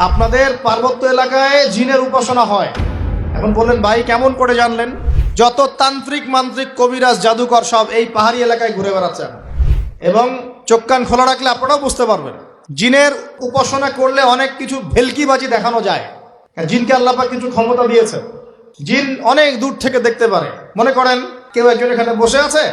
আপনাদের পার্বত্য এলাকায় জিনের উপাসনা হয়। এখন বললেন ভাই কেমন করে জানলেন? যত তান্ত্রিক মান্ত্রিক কবিরাজ জাদুকর সব এই পাহাড়ি এলাকায় ঘুরে বেড়াচ্ছেন, এবং চোখ কান খোলা রাখলে আপনারাও বুঝতে পারবেন। জিনের উপাসনা করলে অনেক কিছু ভেলকিবাজি দেখানো যায়। জিনকে আল্লাহ পাক কিছু ক্ষমতা দিয়েছে। জিন অনেক দূর থেকে দেখতে পারে। মনে করেন কেউ একজন এখানে বসে আছে,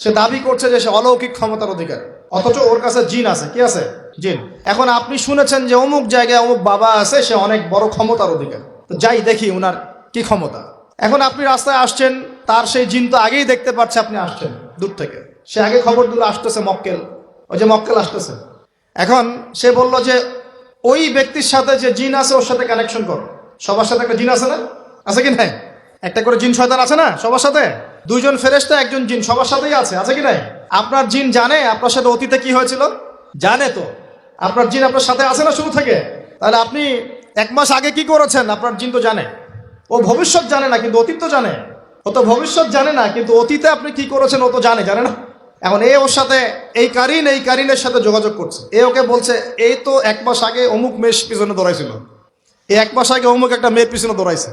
সে দাবি করছে যে সে অলৌকিক ক্ষমতার অধিকারী, অথচ ওর কাছে জিন আছে। কি আছে? জিন। এখন আপনি শুনেছেন যে অমুক জায়গায় অমুক বাবা আছে, সে অনেক বড় ক্ষমতার অধিকারী, তো যাই দেখি ওনার কি ক্ষমতা। এখন আপনি রাস্তায় আসছেন, তার সেই জিন তো আগেই দেখতে পাচ্ছে আপনি আসছেন দূর থেকে, সে আগে খবর দিল আসতেছে মক্কেল, ওই যে মক্কেল আসতেছে। এখন সে বলল যে ওই ব্যক্তির সাথে যে জিন আছে ওর সাথে কানেকশন করো। সবার সাথে একটা জিন আছে না? আছে কি নাই? একটা করে জিন শয়তান আছে না সবার সাথে? দুইজন ফেরেশতা একজন জিন সবার সাথেই আছে কি নাই? আপনার জিন জানে আপনার সাথে অতীতে কি হয়েছিল? জানে তো। আপনার জিন আপনার সাথে আছে না শুরু থেকে? তাহলে আপনি 1 মাস আগে কি করেছেন আপনার জিন তো জানে। ও ভবিষ্যৎ জানে না কিন্তু অতীত তো জানে। ও তো ভবিষ্যৎ জানে না কিন্তু অতীতে আপনি কি করেছেন ও তো জানে না? এখন এ ওর সাথে এই কারিনের সাথে যোগাযোগ করছে। এ ওকে বলছে এই তো 1 মাস আগে অমুক মেয়ের পিছনে দৌড়াইছিল, এই 1 মাস আগে অমুক একটা মেয়ের পিছনে দৌড়াইছে,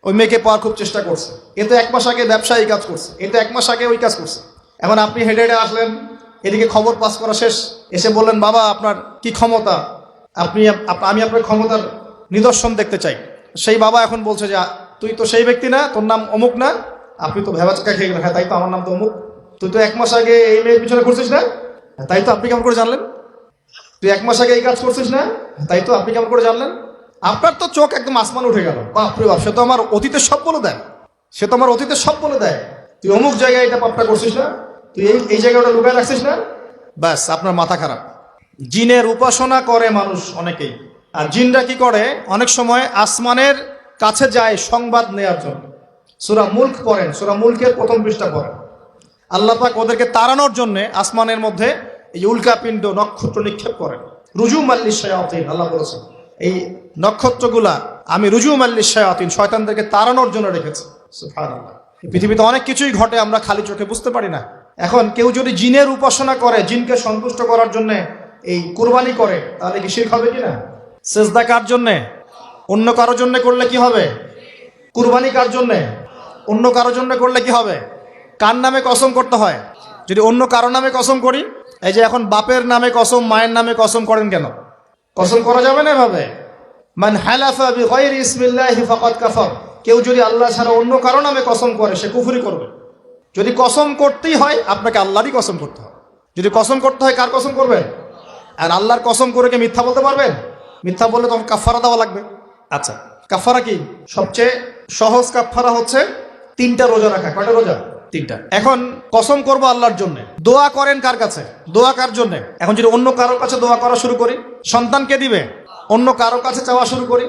ওই মেয়েকে পাওয়ার খুব চেষ্টা করছে। এ তো 1 মাস আগে ব্যবসায়ী কাজ করছে, এ তো 1 মাস আগে ওই কাজ করছে। এখন আপনি হেঁটে হেঁটে আসলেন, এদিকে খবর পাস করা শেষ, এসে বললেন বাবা আপনার কি ক্ষমতা, আমি আপনার ক্ষমতার নিদর্শন দেখতে চাই। সেই বাবা এখন বলছে যে তুই তো সেই ব্যক্তি না, তোর নাম অমুক না? আপনি তো ভেবাচকা খেয়ে গেলেন। হ্যাঁ তাই তো, আমার নাম তো অমুক। তুই তো 1 মাস আগে এই মেয়ের পিছনে ঘুরছিস না? তাই তো, আপনি কেমন করে জানলেন? তুই 1 মাস আগে এই কাজ করছিস না? তাই তো, আপনি কেমন করে জানলেন? আপনার তো চোখ একদম আসমান উঠে গেল। বাপরে বাপ, সে তো আমার অতীতের সব বলে দেয়, তুই অমুক জায়গায় এটা পাপটা করছিস না, তুই এই জায়গাটা লুকায় রাখছিস না। ব্যাস, আপনার মাথা খারাপ। জিনের উপাসনা করে মানুষ অনেকেই। আর জিনরা কি করে, অনেক সময় আসমানের কাছে যায় সংবাদ নেয়ার জন্য। সূরা মুলক পড়েন, সূরা মুলকের 1ম পৃষ্ঠা পড়েন। আল্লাহ পাক ওদেরকে তাড়ানোর জন্য আসমানের মধ্যে এই উল্কাপিণ্ড নক্ষত্র নিক্ষেপ করেন। রুজুম আল্লিশ শায়াতিন, আল্লাহ বলেছেন এই নক্ষত্রগুলা আমি রুজুম আল্লিশ শায়াতিন, শয়তানদেরকে তাড়ানোর জন্য রেখেছি। সুবহানাল্লাহ। পৃথিবীতে অনেক কিছুই ঘটে, আমরা খালি চোখে বুঝতে পারি না। এখন কেউ যদি জিনের উপাসনা করে, জিনকে সন্তুষ্ট করার জন্য এই কুরবানি করে, তাহলে কি শিরক হবে কিনা? সেজদা কার জন্যে? অন্য কারোর জন্য করলে কি হবে? কুরবানি কার জন্যে? অন্য কারোর জন্য করলে কি হবে? কার নামে কসম করতে হয়? যদি অন্য কারো নামে কসম করি, এই যে এখন বাপের নামে কসম, মায়ের নামে কসম করেন কেন? কসম করা যাবে না এভাবে। মান হালাফা বিগাইরি ইসমিল্লাহি ফাকাদ কাফার, কেউ যদি আল্লাহ ছাড়া অন্য কারো নামে কসম করে সে কুফরি করবে। যদি কসম করতেই হয় আপনাকে আল্লাহরই কসম করতে হবে। যদি কসম করতে হয় কার কসম করবেন? আর আল্লাহর কসম করে কি মিথ্যা বলতে পারবেন? মিথ্যা বললে তখন কাফারা দেওয়া লাগবে। আচ্ছা, কাফারা কি? সবচেয়ে সহজ কাফারা হচ্ছে 3টা রোজা রাখা। কয়টা রোজা? 3টা। এখন কসম করবো আল্লাহর জন্য, দোয়া করেন কার কাছে? দোয়া কার জন্য? এখন যদি অন্য কারোর কাছে দোয়া করা শুরু করি, সন্তান কে দিবে? অন্য কারোর কাছে চাওয়া শুরু করি,